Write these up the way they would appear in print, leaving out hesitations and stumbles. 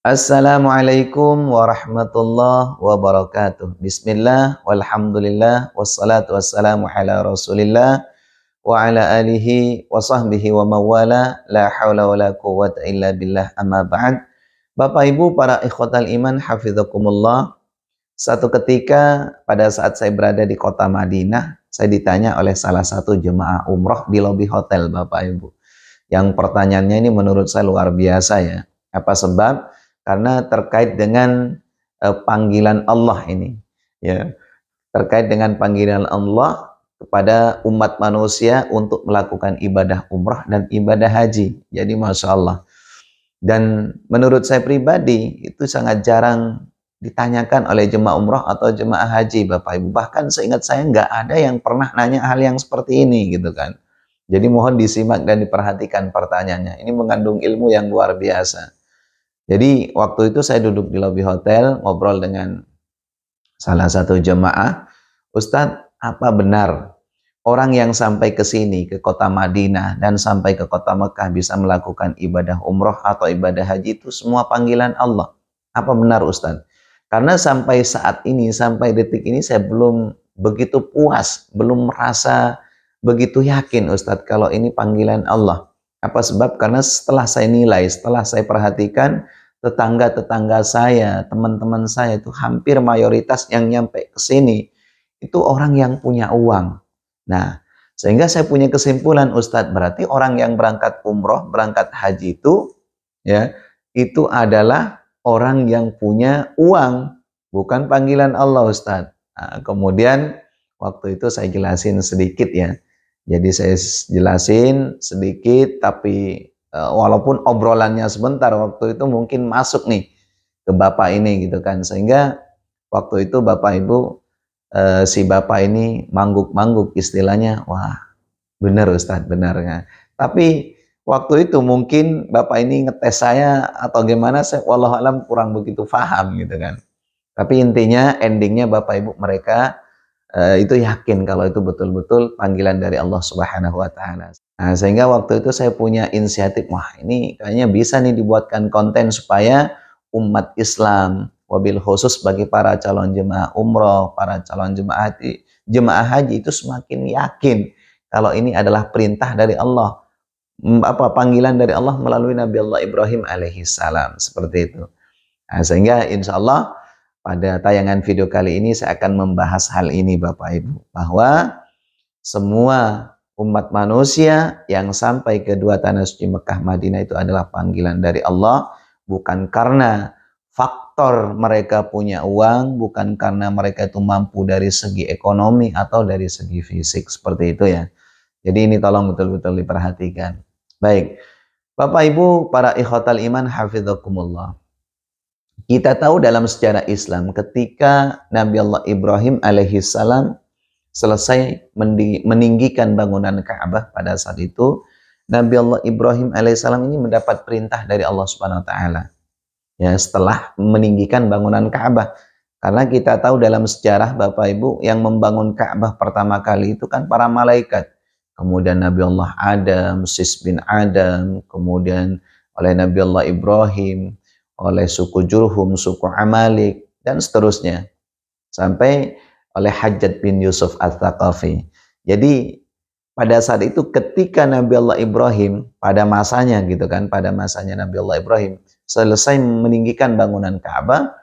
Assalamualaikum warahmatullahi wabarakatuh. Bismillah, walhamdulillah, wassalatu wassalamu ala rasulillah, wa ala alihi wa sahbihi wa mawala, la hawla wa la quwwata illa billah, amma ba'd. Bapak Ibu para ikhwatal iman, hafidhakumullah. Satu ketika pada saat saya berada di kota Madinah, saya ditanya oleh salah satu jemaah umroh di lobi hotel, Bapak Ibu. Yang pertanyaannya ini menurut saya luar biasa ya. Apa sebab? Karena terkait dengan panggilan Allah ini, ya, terkait dengan panggilan Allah kepada umat manusia untuk melakukan ibadah umrah dan ibadah haji. Jadi Masya Allah. Dan menurut saya pribadi itu sangat jarang ditanyakan oleh jemaah umrah atau jemaah haji, Bapak Ibu. Bahkan seingat saya nggak ada yang pernah nanya hal yang seperti ini gitu kan. Jadi mohon disimak dan diperhatikan pertanyaannya. Ini mengandung ilmu yang luar biasa. Jadi waktu itu saya duduk di lobi hotel, ngobrol dengan salah satu jemaah, Ustadz, apa benar orang yang sampai ke sini, ke kota Madinah, dan sampai ke kota Mekah bisa melakukan ibadah umroh atau ibadah haji itu semua panggilan Allah? Apa benar Ustadz? Karena sampai saat ini, sampai detik ini saya belum begitu puas, belum merasa begitu yakin Ustadz kalau ini panggilan Allah. Apa sebab? Karena setelah saya nilai, setelah saya perhatikan, tetangga-tetangga saya, teman-teman saya itu hampir mayoritas yang nyampe ke sini itu orang yang punya uang. Nah, sehingga saya punya kesimpulan, Ustadz, berarti orang yang berangkat umroh, berangkat haji itu, ya, itu adalah orang yang punya uang, bukan panggilan Allah, Ustadz. Nah, kemudian waktu itu saya jelasin sedikit ya. Jadi saya jelasin sedikit, tapi walaupun obrolannya sebentar, waktu itu mungkin masuk nih ke Bapak ini gitu kan. Sehingga waktu itu Bapak Ibu, si Bapak ini mangguk-mangguk istilahnya, wah benar Ustadz, benarnya. Tapi waktu itu mungkin Bapak ini ngetes saya atau gimana, saya wallahualam kurang begitu paham gitu kan. Tapi intinya, endingnya Bapak Ibu mereka itu yakin kalau itu betul-betul panggilan dari Allah Subhanahu wa Ta'ala. Nah, sehingga waktu itu saya punya inisiatif, wah ini kayaknya bisa nih dibuatkan konten supaya umat Islam, wabil khusus bagi para calon jemaah umroh, para calon jemaah haji itu semakin yakin kalau ini adalah perintah dari Allah, panggilan dari Allah melalui Nabi Allah Ibrahim alaihi salam, seperti itu. Nah, sehingga insya Allah pada tayangan video kali ini saya akan membahas hal ini Bapak Ibu, bahwa semua umat manusia yang sampai ke dua tanah suci Mekah Madinah itu adalah panggilan dari Allah, bukan karena faktor mereka punya uang, bukan karena mereka itu mampu dari segi ekonomi atau dari segi fisik, seperti itu ya. Jadi ini tolong betul-betul diperhatikan. Baik, Bapak Ibu para ikhwatal iman, hafidhakumullah. Kita tahu dalam sejarah Islam ketika Nabi Allah Ibrahim alaihi salam selesai meninggikan bangunan Ka'bah, pada saat itu Nabi Allah Ibrahim alaihi salam ini mendapat perintah dari Allah Subhanahu wa taala. Ya, setelah meninggikan bangunan Ka'bah. Karena kita tahu dalam sejarah Bapak Ibu, yang membangun Ka'bah pertama kali itu kan para malaikat. Kemudian Nabi Allah Adam, Sis bin Adam, kemudian oleh Nabi Allah Ibrahim, oleh suku Jurhum, suku Amalik, dan seterusnya. Sampai oleh Hajjaj bin Yusuf Al-Thaqafi. Jadi pada saat itu ketika Nabi Allah Ibrahim, pada masanya gitu kan, pada masanya Nabi Allah Ibrahim, selesai meninggikan bangunan Ka'bah,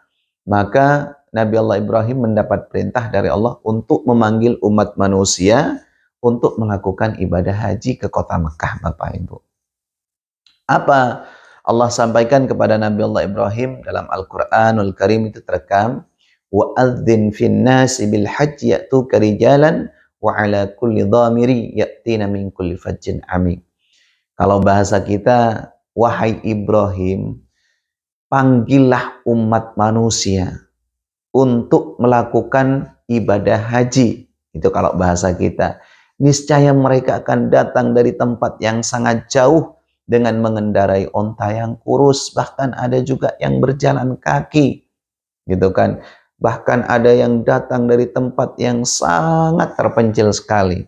maka Nabi Allah Ibrahim mendapat perintah dari Allah untuk memanggil umat manusia untuk melakukan ibadah haji ke kota Mekah, Bapak Ibu. Apa Allah sampaikan kepada Nabi Allah Ibrahim dalam Al-Quranul Karim itu terekam, وَأَذِّنْ فِي النَّاسِ بِالْحَجِّ يَأْتُوكَ رِجَالًا وَعَلَى كُلِّ ضَامِرٍ يَأْتِينَ مِنْ كُلِّ فَجٍّ عَمِيقٍ. Kalau bahasa kita, wahai Ibrahim, panggillah umat manusia untuk melakukan ibadah haji. Itu kalau bahasa kita. Niscaya mereka akan datang dari tempat yang sangat jauh dengan mengendarai onta yang kurus, bahkan ada juga yang berjalan kaki, gitu kan. Bahkan ada yang datang dari tempat yang sangat terpencil sekali,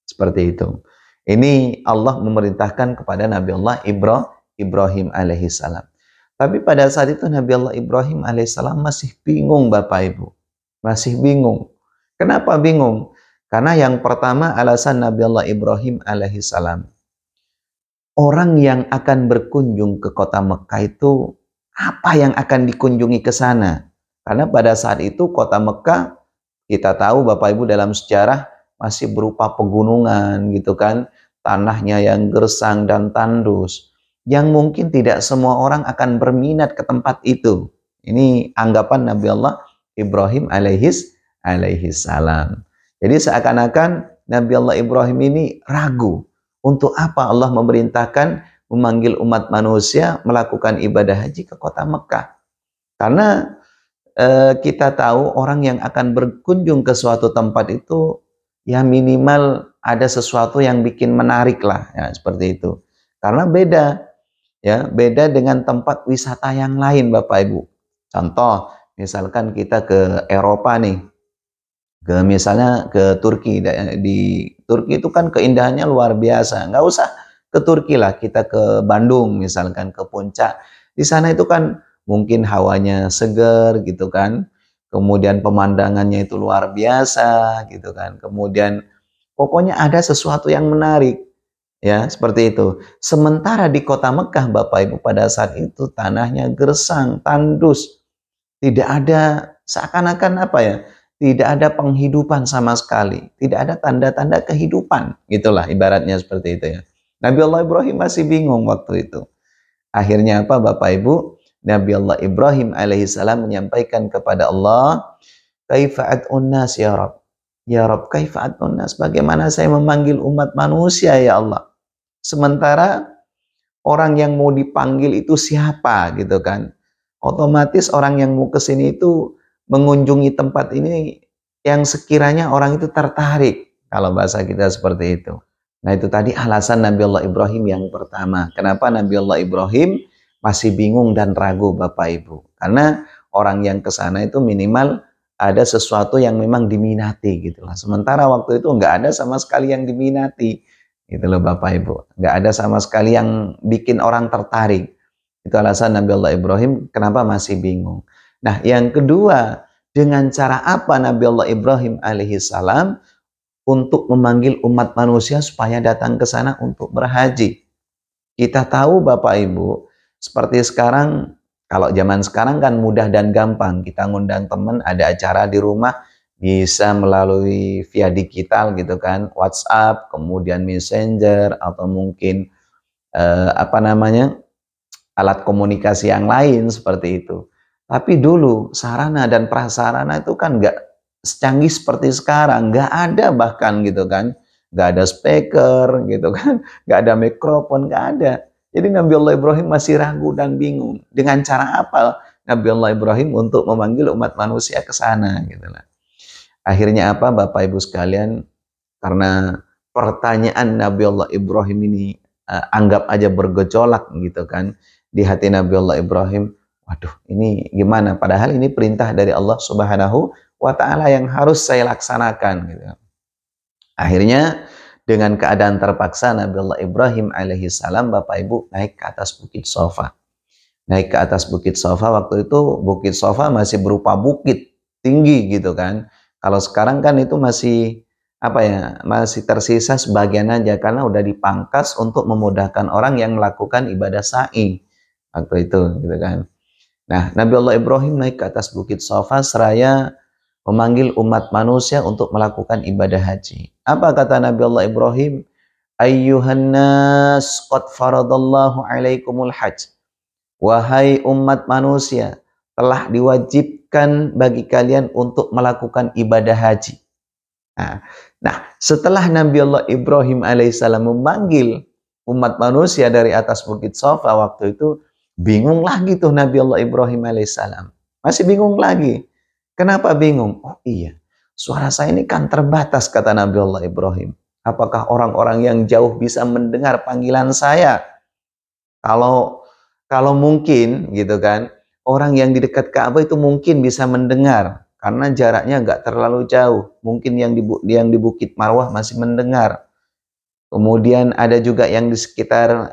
seperti itu. Ini Allah memerintahkan kepada Nabi Allah Ibrahim alaihissalam. Tapi pada saat itu Nabi Allah Ibrahim alaihissalam masih bingung Bapak Ibu. Masih bingung. Kenapa bingung? Karena yang pertama alasan Nabi Allah Ibrahim alaihissalam. Orang yang akan berkunjung ke kota Mekah itu, apa yang akan dikunjungi ke sana? Karena pada saat itu kota Mekah, kita tahu Bapak Ibu dalam sejarah masih berupa pegunungan gitu kan. Tanahnya yang gersang dan tandus. Yang mungkin tidak semua orang akan berminat ke tempat itu. Ini anggapan Nabi Allah Ibrahim alaihissalam. Jadi seakan-akan Nabi Allah Ibrahim ini ragu. Untuk apa Allah memerintahkan memanggil umat manusia melakukan ibadah haji ke kota Mekah? Karena kita tahu orang yang akan berkunjung ke suatu tempat itu ya minimal ada sesuatu yang bikin menarik lah, ya, seperti itu. Karena beda, ya, beda dengan tempat wisata yang lain, Bapak Ibu. Contoh, misalkan kita ke Eropa nih, misalnya ke Turki. Di Turki itu kan keindahannya luar biasa. Nggak usah ke Turki lah, kita ke Bandung misalkan, ke Puncak. Di sana itu kan mungkin hawanya seger gitu kan. Kemudian pemandangannya itu luar biasa gitu kan. Kemudian pokoknya ada sesuatu yang menarik. Ya, seperti itu. Sementara di kota Mekah, Bapak Ibu, pada saat itu tanahnya gersang, tandus. Tidak ada, seakan-akan apa ya, tidak ada penghidupan sama sekali. Tidak ada tanda-tanda kehidupan. Gitulah ibaratnya seperti itu ya. Nabi Allah Ibrahim masih bingung waktu itu. Akhirnya apa Bapak Ibu? Nabi Allah Ibrahim alaihissalam menyampaikan kepada Allah, Kaifa ad'un nas ya Rabb? Ya Rabb, kaifa ad'un nas? Bagaimana saya memanggil umat manusia ya Allah? Sementara orang yang mau dipanggil itu siapa gitu kan? Otomatis orang yang mau ke sini itu mengunjungi tempat ini yang sekiranya orang itu tertarik. Kalau bahasa kita seperti itu. Nah itu tadi alasan Nabi Allah Ibrahim yang pertama. Kenapa Nabi Allah Ibrahim masih bingung dan ragu Bapak Ibu? Karena orang yang ke sana itu minimal ada sesuatu yang memang diminati gitu lah. Sementara waktu itu nggak ada sama sekali yang diminati. Gitu loh Bapak Ibu. Nggak ada sama sekali yang bikin orang tertarik. Itu alasan Nabi Allah Ibrahim kenapa masih bingung. Nah yang kedua, dengan cara apa Nabi Allah Ibrahim alaihissalam untuk memanggil umat manusia supaya datang ke sana untuk berhaji. Kita tahu Bapak Ibu, seperti sekarang, kalau zaman sekarang kan mudah dan gampang. Kita ngundang teman, ada acara di rumah, bisa melalui via digital gitu kan, WhatsApp, kemudian Messenger, atau mungkin alat komunikasi yang lain seperti itu. Tapi dulu sarana dan prasarana itu kan nggak secanggih seperti sekarang, nggak ada bahkan gitu kan, nggak ada speaker gitu kan, nggak ada mikrofon, nggak ada. Jadi Nabi Allah Ibrahim masih ragu dan bingung dengan cara apa Nabi Allah Ibrahim untuk memanggil umat manusia ke sana gitu lah. Akhirnya apa Bapak Ibu sekalian, karena pertanyaan Nabi Allah Ibrahim ini anggap aja bergejolak gitu kan di hati Nabi Allah Ibrahim. Waduh, ini gimana? Padahal ini perintah dari Allah Subhanahu wa Ta'ala yang harus saya laksanakan gitu. Akhirnya dengan keadaan terpaksa Nabi Allah Ibrahim alaihissalam Bapak Ibu naik ke atas Bukit Sofa. Naik ke atas Bukit Sofa, waktu itu Bukit Sofa masih berupa bukit tinggi gitu kan. Kalau sekarang kan itu masih masih tersisa sebagian aja karena udah dipangkas untuk memudahkan orang yang melakukan ibadah sa'i waktu itu gitu kan. Nah, Nabi Allah Ibrahim naik ke atas Bukit Sofa seraya memanggil umat manusia untuk melakukan ibadah haji. Apa kata Nabi Allah Ibrahim? Ayyuhan nas qad faradallahu alaikumul hajj. Wahai umat manusia, telah diwajibkan bagi kalian untuk melakukan ibadah haji. Nah, setelah Nabi Allah Ibrahim alaihissalam memanggil umat manusia dari atas Bukit Sofa waktu itu, bingung lagi tuh Nabi Allah Ibrahim alaihissalam. Masih bingung lagi. Kenapa bingung? Oh iya, suara saya ini kan terbatas, kata Nabi Allah Ibrahim. Apakah orang-orang yang jauh bisa mendengar panggilan saya? Kalau mungkin gitu kan, orang yang di dekat Ka'bah itu mungkin bisa mendengar karena jaraknya nggak terlalu jauh. Mungkin yang di Bukit Marwah masih mendengar. Kemudian ada juga yang di sekitar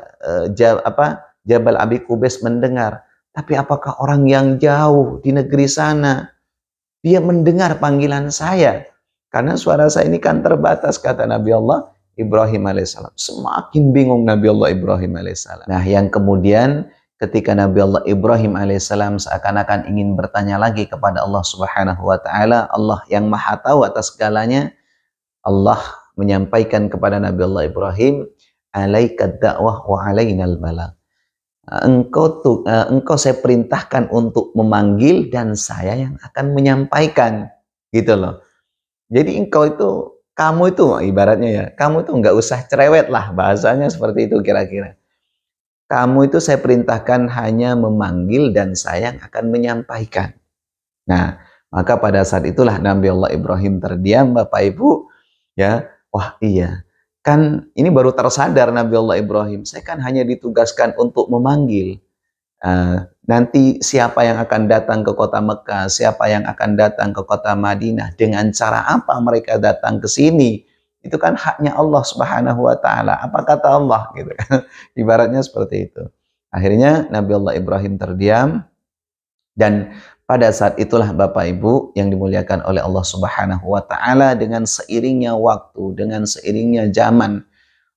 Jabal Abi Qubais mendengar. Tapi apakah orang yang jauh di negeri sana, dia mendengar panggilan saya? Karena suara saya ini kan terbatas, kata Nabi Allah Ibrahim alaihissalam. Semakin bingung Nabi Allah Ibrahim alaihissalam. Nah, yang kemudian ketika Nabi Allah Ibrahim alaihissalam seakan-akan ingin bertanya lagi kepada Allah Subhanahu wa taala, Allah yang Maha tahu atas segalanya, Allah menyampaikan kepada Nabi Allah Ibrahim, alaikad da'wah wa alainal balag. Engkau saya perintahkan untuk memanggil dan saya yang akan menyampaikan, gitu loh. Jadi kamu itu ibaratnya ya, kamu itu nggak usah cerewet lah, bahasanya seperti itu kira-kira. Kamu itu saya perintahkan hanya memanggil dan saya yang akan menyampaikan. Nah, maka pada saat itulah Nabi Allah Ibrahim terdiam, Bapak Ibu, ya. Wah, iya. Kan ini baru tersadar Nabi Allah Ibrahim, saya kan hanya ditugaskan untuk memanggil. Nanti siapa yang akan datang ke kota Mekah, siapa yang akan datang ke kota Madinah, dengan cara apa mereka datang ke sini, itu kan haknya Allah Subhanahu wa taala. Apa kata Allah gitu kan? Ibaratnya seperti itu. Akhirnya Nabi Allah Ibrahim terdiam, dan pada saat itulah Bapak Ibu yang dimuliakan oleh Allah Subhanahu wa taala, dengan seiringnya waktu, dengan seiringnya zaman,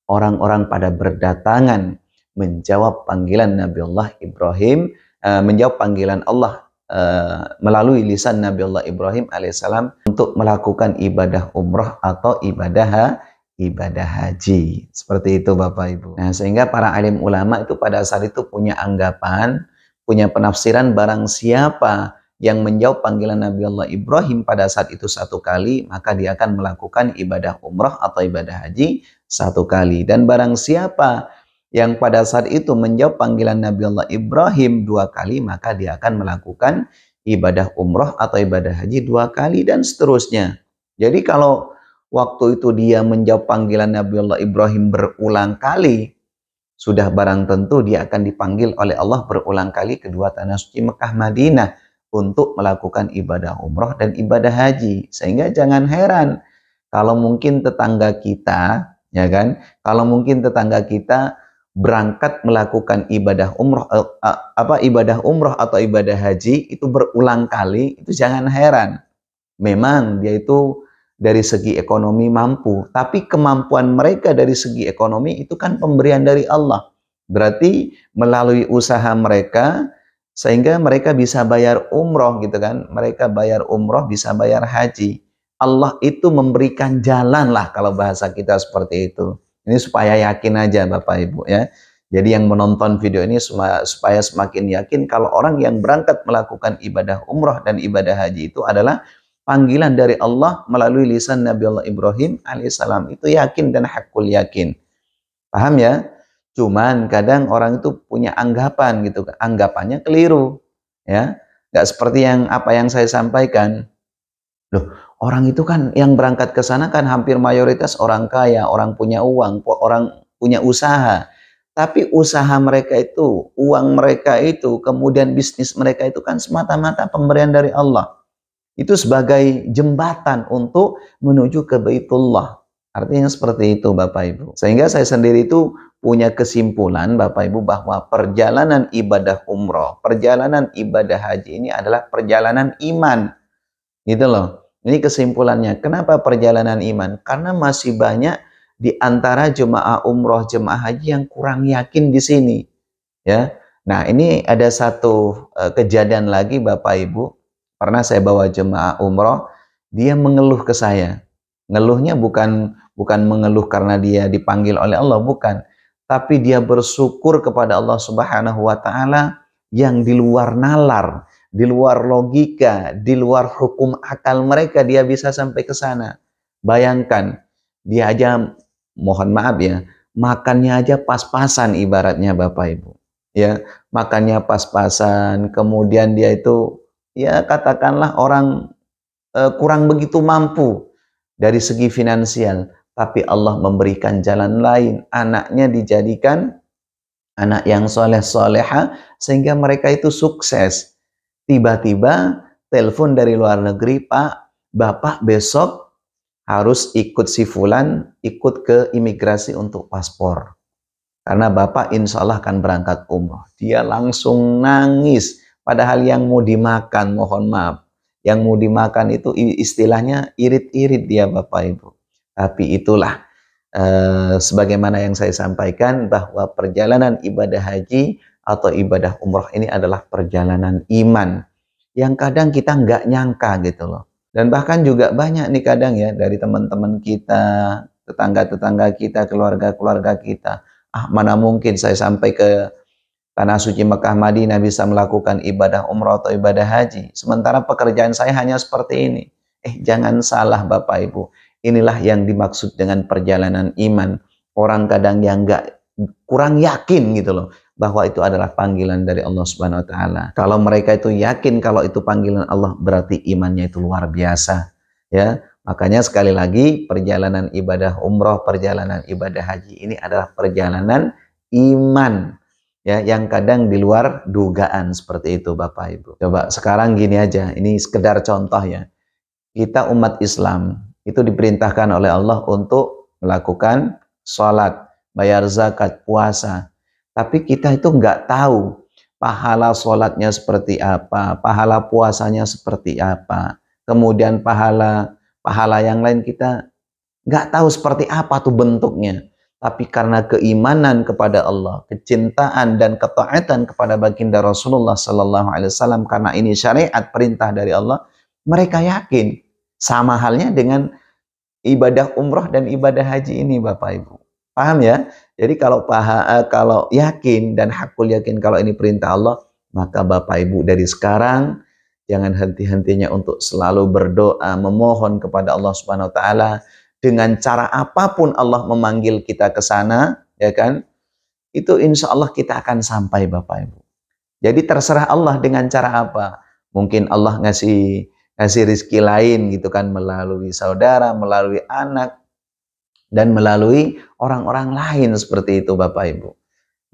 orang-orang pada berdatangan menjawab panggilan Nabi Allah Ibrahim, menjawab panggilan Allah melalui lisan Nabi Allah Ibrahim alaihissalam untuk melakukan ibadah umrah atau ibadah haji. Seperti itu Bapak Ibu. Nah, sehingga para alim ulama itu pada saat itu punya anggapan, punya penafsiran, barang siapa yang menjawab panggilan Nabi Allah Ibrahim pada saat itu satu kali, maka dia akan melakukan ibadah umrah atau ibadah haji satu kali. Dan barang siapa yang pada saat itu menjawab panggilan Nabi Allah Ibrahim dua kali, maka dia akan melakukan ibadah umrah atau ibadah haji dua kali, dan seterusnya. Jadi kalau waktu itu dia menjawab panggilan Nabi Allah Ibrahim berulang kali, sudah barang tentu dia akan dipanggil oleh Allah berulang kali kedua tanah suci Mekah Madinah untuk melakukan ibadah umrah dan ibadah haji. Sehingga jangan heran kalau mungkin tetangga kita, ya kan, kalau mungkin tetangga kita berangkat melakukan ibadah umrah ibadah umrah atau ibadah haji itu berulang kali, itu jangan heran. Memang dia itu dari segi ekonomi mampu, tapi kemampuan mereka dari segi ekonomi itu kan pemberian dari Allah. Berarti melalui usaha mereka sehingga mereka bisa bayar umroh gitu kan, mereka bayar umroh, bisa bayar haji. Allah itu memberikan jalan lah kalau bahasa kita seperti itu. Ini supaya yakin aja Bapak Ibu ya. Jadi yang menonton video ini supaya semakin yakin kalau orang yang berangkat melakukan ibadah umroh dan ibadah haji itu adalah panggilan dari Allah melalui lisan Nabi Allah Ibrahim alaihissalam. Itu yakin dan hakul yakin. Paham ya? Cuman kadang orang itu punya anggapan gitu, anggapannya keliru, ya. Nggak seperti apa yang saya sampaikan. Loh, orang itu kan yang berangkat ke sana kan hampir mayoritas orang kaya, orang punya uang, orang punya usaha. Tapi usaha mereka itu, uang mereka itu, kemudian bisnis mereka itu kan semata-mata pemberian dari Allah. Itu sebagai jembatan untuk menuju ke Baitullah. Artinya seperti itu Bapak Ibu. Sehingga saya sendiri itu punya kesimpulan Bapak Ibu bahwa perjalanan ibadah umroh, perjalanan ibadah haji ini adalah perjalanan iman. Gitu loh. Ini kesimpulannya. Kenapa perjalanan iman? Karena masih banyak di antara jemaah umroh, jemaah haji yang kurang yakin di sini. Ya. Nah, ini ada satu kejadian lagi Bapak Ibu. Pernah saya bawa jemaah umroh, dia mengeluh ke saya. Ngeluhnya bukan mengeluh karena dia dipanggil oleh Allah, bukan. Tapi dia bersyukur kepada Allah Subhanahu wa taala yang di luar nalar, di luar logika, di luar hukum akal mereka dia bisa sampai ke sana. Bayangkan, dia aja mohon maaf ya, makannya aja pas-pasan ibaratnya Bapak Ibu. Ya, makannya pas-pasan, kemudian dia itu ya katakanlah orang kurang begitu mampu dari segi finansial, tapi Allah memberikan jalan lain. Anaknya dijadikan anak yang soleh-soleha sehingga mereka itu sukses. Tiba-tiba telepon dari luar negeri, Pak, Bapak besok harus ikut si Fulan, ikut ke imigrasi untuk paspor. Karena bapak insya Allah akan berangkat umroh. Dia langsung nangis. Padahal yang mau dimakan, mohon maaf, yang mau dimakan itu istilahnya irit-irit dia bapak ibu. Tapi itulah sebagaimana yang saya sampaikan bahwa perjalanan ibadah haji atau ibadah umroh ini adalah perjalanan iman. Yang kadang kita nggak nyangka gitu loh. Dan bahkan juga banyak nih kadang ya dari teman-teman kita, tetangga-tetangga kita, keluarga-keluarga kita. Mana mungkin saya sampai ke tanah suci Mekah Madinah bisa melakukan ibadah umrah atau ibadah haji. Sementara pekerjaan saya hanya seperti ini. Jangan salah Bapak Ibu. Inilah yang dimaksud dengan perjalanan iman. Orang kadang yang kurang yakin gitu loh. Bahwa itu adalah panggilan dari Allah Subhanahu Wa Taala. Kalau mereka itu yakin kalau itu panggilan Allah, berarti imannya itu luar biasa. Ya, makanya sekali lagi perjalanan ibadah umroh, perjalanan ibadah haji ini adalah perjalanan iman. Ya, yang kadang di luar dugaan seperti itu Bapak Ibu. Coba sekarang gini aja, ini sekedar contoh ya. Kita umat Islam itu diperintahkan oleh Allah untuk melakukan sholat, bayar zakat, puasa. Tapi kita itu nggak tahu pahala sholatnya seperti apa, pahala puasanya seperti apa. Kemudian pahala yang lain kita nggak tahu seperti apa tuh bentuknya. Tapi karena keimanan kepada Allah, kecintaan dan ketaatan kepada baginda Rasulullah Sallallahu Alaihi Wasallam, karena ini syariat perintah dari Allah, mereka yakin. Sama halnya dengan ibadah umroh dan ibadah haji ini Bapak Ibu. Paham ya? Jadi kalau yakin dan hakul yakin kalau ini perintah Allah, maka Bapak Ibu dari sekarang jangan henti-hentinya untuk selalu berdoa, memohon kepada Allah Subhanahu Wa Taala. Dengan cara apapun Allah memanggil kita ke sana, ya kan? Itu insya Allah kita akan sampai Bapak Ibu. Jadi terserah Allah dengan cara apa. Mungkin Allah ngasih rezeki lain gitu kan, melalui saudara, melalui anak, dan melalui orang-orang lain seperti itu Bapak Ibu.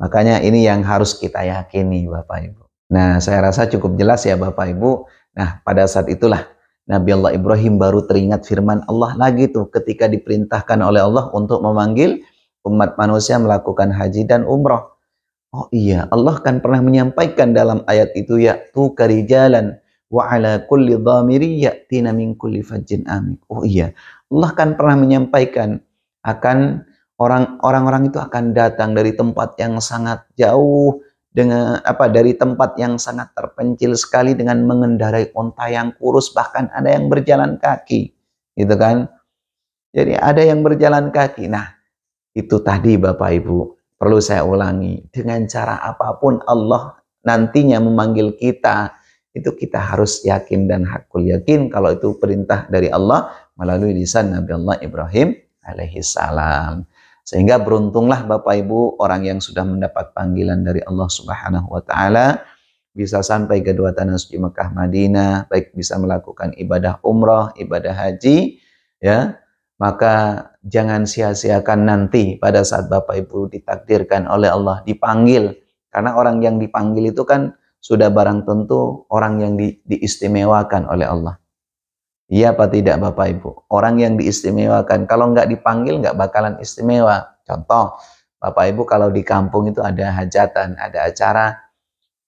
Makanya ini yang harus kita yakini Bapak Ibu. Nah, saya rasa cukup jelas ya Bapak Ibu. Nah, pada saat itulah Nabi Allah Ibrahim baru teringat firman Allah lagi tuh ketika diperintahkan oleh Allah untuk memanggil umat manusia melakukan haji dan umroh. Oh iya, Allah kan pernah menyampaikan dalam ayat itu, ya'tu karijalan wa ala kulli dhamiri ya'tina min kulli fajjin amik. Oh iya, Allah kan pernah menyampaikan akan orang-orang itu akan datang dari tempat yang sangat jauh, dengan dari tempat yang sangat terpencil sekali dengan mengendarai unta yang kurus, bahkan ada yang berjalan kaki gitu kan. Jadi ada yang berjalan kaki. Nah, itu tadi Bapak Ibu, perlu saya ulangi, dengan cara apapun Allah nantinya memanggil kita, itu kita harus yakin dan hakul yakin kalau itu perintah dari Allah melalui lisan Nabi Allah Ibrahim alaihi salam. Sehingga beruntunglah Bapak Ibu orang yang sudah mendapat panggilan dari Allah Subhanahu Wa Taala, bisa sampai ke dua tanah suci Mekah Madinah, baik bisa melakukan ibadah umrah, ibadah haji, ya. Maka jangan sia-siakan nanti pada saat Bapak Ibu ditakdirkan oleh Allah dipanggil. Karena orang yang dipanggil itu kan sudah barang tentu orang yang diistimewakan oleh Allah. Iya apa tidak Bapak Ibu? Orang yang diistimewakan, kalau nggak dipanggil nggak bakalan istimewa. Contoh, Bapak Ibu kalau di kampung itu ada hajatan, ada acara,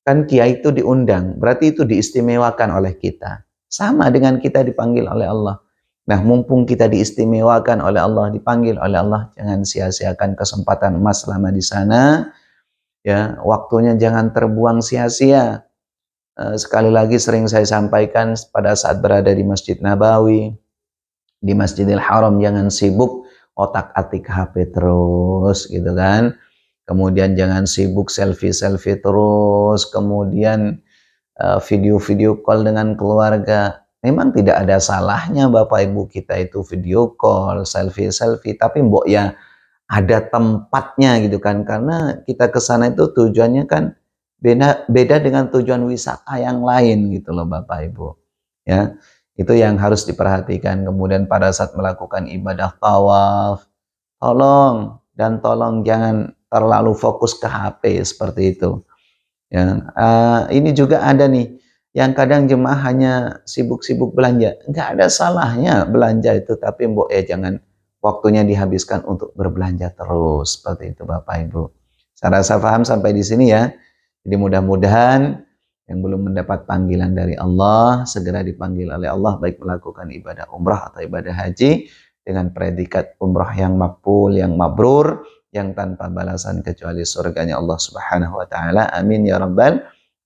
kan kiai itu diundang, berarti itu diistimewakan oleh kita. Sama dengan kita dipanggil oleh Allah. Nah, mumpung kita diistimewakan oleh Allah, dipanggil oleh Allah, jangan sia-siakan kesempatan emas selama di sana. Ya, waktunya jangan terbuang sia-sia. Sekali lagi sering saya sampaikan pada saat berada di Masjid Nabawi, di Masjidil Haram, jangan sibuk otak-atik HP terus gitu kan. Kemudian jangan sibuk selfie-selfie terus, kemudian video-video call dengan keluarga. Memang tidak ada salahnya Bapak Ibu kita itu video call, selfie-selfie, tapi mbok ya ada tempatnya gitu kan. Karena kita ke sana itu tujuannya kan beda dengan tujuan wisata yang lain gitu loh Bapak Ibu. Ya, itu yang harus diperhatikan. Kemudian pada saat melakukan ibadah tawaf, tolong jangan terlalu fokus ke HP seperti itu. Ya, ini juga ada nih yang kadang jemaah hanya sibuk-sibuk belanja. Nggak ada salahnya belanja itu, tapi mbok ya jangan waktunya dihabiskan untuk berbelanja terus seperti itu Bapak Ibu. Saya rasa paham sampai di sini ya. Jadi mudah-mudahan yang belum mendapat panggilan dari Allah segera dipanggil oleh Allah, baik melakukan ibadah umrah atau ibadah haji dengan predikat umrah yang makbul, yang mabrur, yang tanpa balasan kecuali surganya Allah Subhanahu wa taala. Amin ya rabbal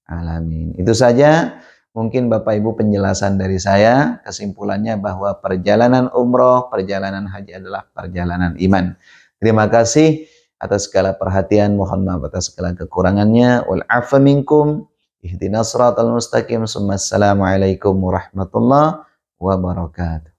alamin. Itu saja mungkin Bapak Ibu penjelasan dari saya. Kesimpulannya bahwa perjalanan umrah, perjalanan haji adalah perjalanan iman. Terima kasih atas segala perhatian, mohon maaf atas segala kekurangannya. Wal afa minkum. Ihdinas siratal mustaqim. Assalamualaikum warahmatullahi wabarakatuh.